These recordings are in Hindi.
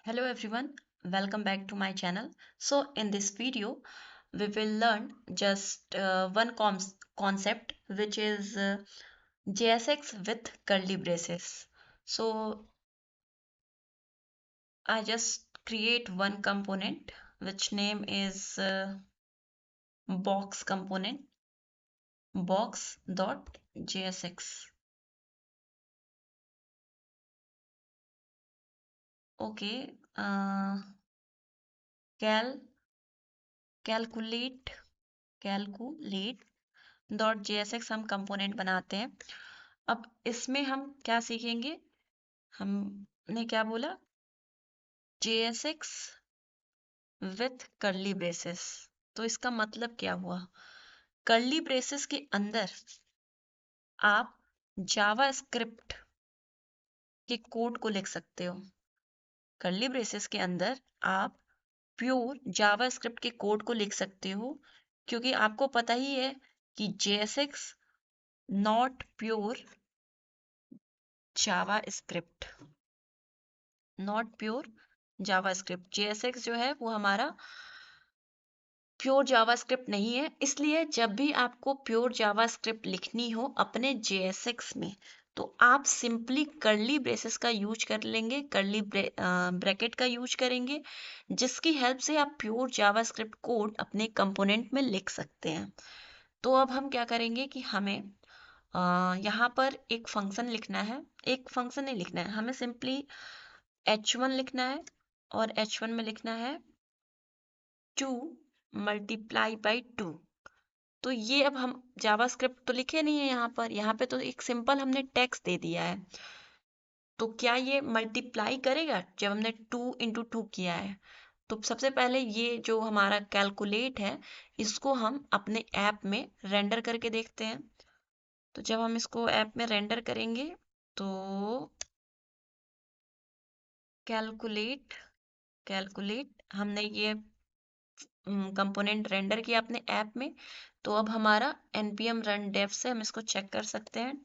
Hello everyone, welcome back to my channel. So in this video, we will learn just one concept which is JSX with curly braces. So I just create one component which name is box component box.jsx. Okay, cal calculate calculate dot JSX हम कंपोनेंट बनाते हैं। अब इसमें हम क्या सीखेंगे? हमने क्या बोला? JSX with curly braces. तो इसका मतलब क्या हुआ? कर्ली ब्रेसेस के अंदर आप जावा स्क्रिप्ट के कोड को लिख सकते हो। कर्ली ब्रेसेस के अंदर आप प्योर जावा स्क्रिप्ट के कोड को लिख सकते हो, क्योंकि आपको पता ही है कि JSX not pure Java script, not pure JavaScript. JSX जो है वो हमारा प्योर जावास्क्रिप्ट नहीं है। इसलिए जब भी आपको प्योर जावास्क्रिप्ट लिखनी हो अपने JSX में, तो आप सिंपली कर्ली ब्रेसेस का यूज कर लेंगे, कर्ली ब्रैकेट का यूज करेंगे, जिसकी हेल्प से आप प्योर जावास्क्रिप्ट कोड अपने कंपोनेंट में लिख सकते हैं। तो अब हम क्या करेंगे कि हमें यहाँ पर एक फंक्शन लिखना है। एक फंक्शन नहीं लिखना है, हमें सिंपली H1 लिखना है, और H1 में लिखना है 2 मल्टीप्लाई बाई 2। तो ये अब हम जावास्क्रिप्ट तो लिखे नहीं है यहाँ पे तो एक सिंपल हमने टेक्स्ट दे दिया है। तो क्या ये मल्टीप्लाई करेगा जब हमने 2 × 2 किया है? तो सबसे पहले ये जो हमारा कैलकुलेट है, इसको हम अपने ऐप में रेंडर करके देखते हैं। तो जब हम इसको ऐप में रेंडर करेंगे तो कैलकुलेट कैलकुलेट हमने ये कंपोनेंट रेंडर किया अपने ऐप में। तो अब हमारा npm रन डेव से हम इसको चेक कर सकते हैं।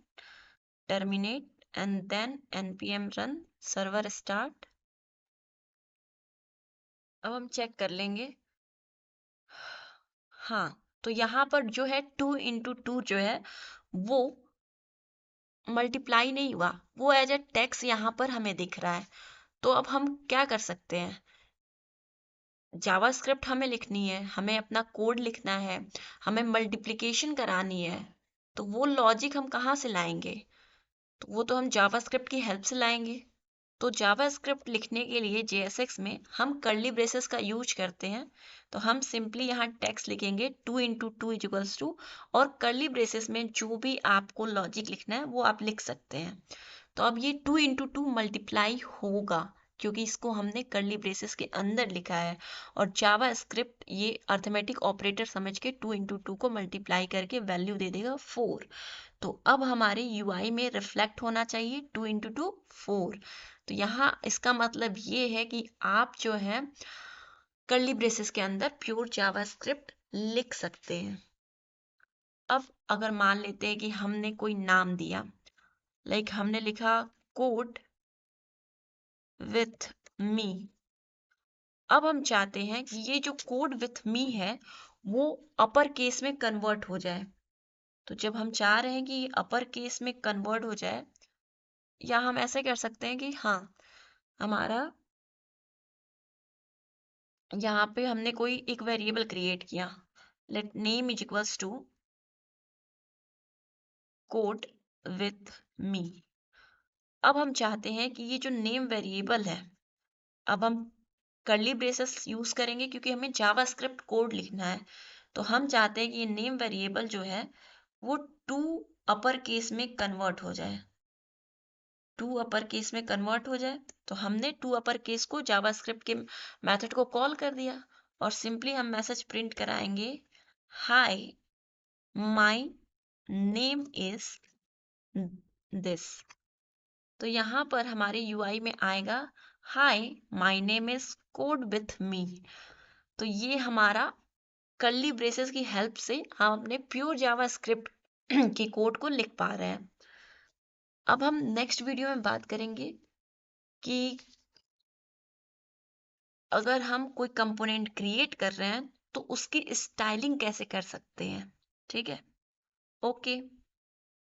Terminate and then npm run server start. अब हम चेक कर लेंगे। हाँ, तो यहाँ पर जो है 2 × 2 जो है वो मल्टीप्लाई नहीं हुआ, वो एज ए टेक्स्ट यहाँ पर हमें दिख रहा है। तो अब हम क्या कर सकते हैं? जावास्क्रिप्ट हमें लिखनी है, हमें अपना कोड लिखना है, हमें मल्टीप्लिकेशन करानी है। तो वो लॉजिक हम कहाँ से लाएंगे? तो वो तो हम जावास्क्रिप्ट की हेल्प से लाएंगे। तो जावास्क्रिप्ट लिखने के लिए JSX में हम कर्ली ब्रेसेस का यूज करते हैं। तो हम सिंपली यहाँ टेक्स्ट लिखेंगे 2 × 2 और कर्ली ब्रेसेस में जो भी आपको लॉजिक लिखना है वो आप लिख सकते हैं। तो अब ये 2 × 2 मल्टीप्लाई होगा, क्योंकि इसको हमने कर्ली ब्रेसेस के अंदर लिखा है। और जावा स्क्रिप्ट ये अर्थमेटिक ऑपरेटर समझ के 2 × 2 को मल्टीप्लाई करके वैल्यू दे देगा 4। तो अब हमारे UI में रिफ्लेक्ट होना चाहिए 2 × 2 4। तो यहाँ इसका मतलब ये है कि आप जो है कर्ली ब्रेसेस के अंदर प्योर जावास्क्रिप्ट लिख सकते हैं। अब अगर मान लेते हैं कि हमने कोई नाम दिया, लाइक हमने लिखा कोड विथ मी। अब हम चाहते हैं कि ये जो कोड विथ मी है वो अपर केस में कन्वर्ट हो जाए। तो जब हम चाह रहे हैं कि ये अपर केस में कन्वर्ट हो जाए, या हम ऐसे कर सकते हैं कि हाँ, हमारा यहाँ पे हमने कोई एक वेरिएबल क्रिएट किया, let name is equals to code with me. अब हम चाहते हैं कि ये जो नेम वेरिएबल है, अब हम कर्ली ब्रेसेस यूज करेंगे क्योंकि हमें जावास्क्रिप्ट कोड लिखना है। तो हम चाहते हैं कि ये नेम वेरिएबल जो है वो 2 अपर केस में कन्वर्ट हो जाए, 2 अपर केस में कन्वर्ट हो जाए। तो हमने 2 अपर केस को जावास्क्रिप्ट के मेथड को कॉल कर दिया, और सिंपली हम मैसेज प्रिंट कराएंगे, hi my name is this. तो यहाँ पर हमारे UI में आएगा, hi my name is code with मी। तो ये हमारा कर्ली ब्रेसेस की हेल्प से हम अपने प्योर जावास्क्रिप्ट की कोड को लिख पा रहे हैं। अब हम नेक्स्ट वीडियो में बात करेंगे कि अगर हम कोई कंपोनेंट क्रिएट कर रहे हैं तो उसकी स्टाइलिंग कैसे कर सकते हैं। ठीक है? ओके।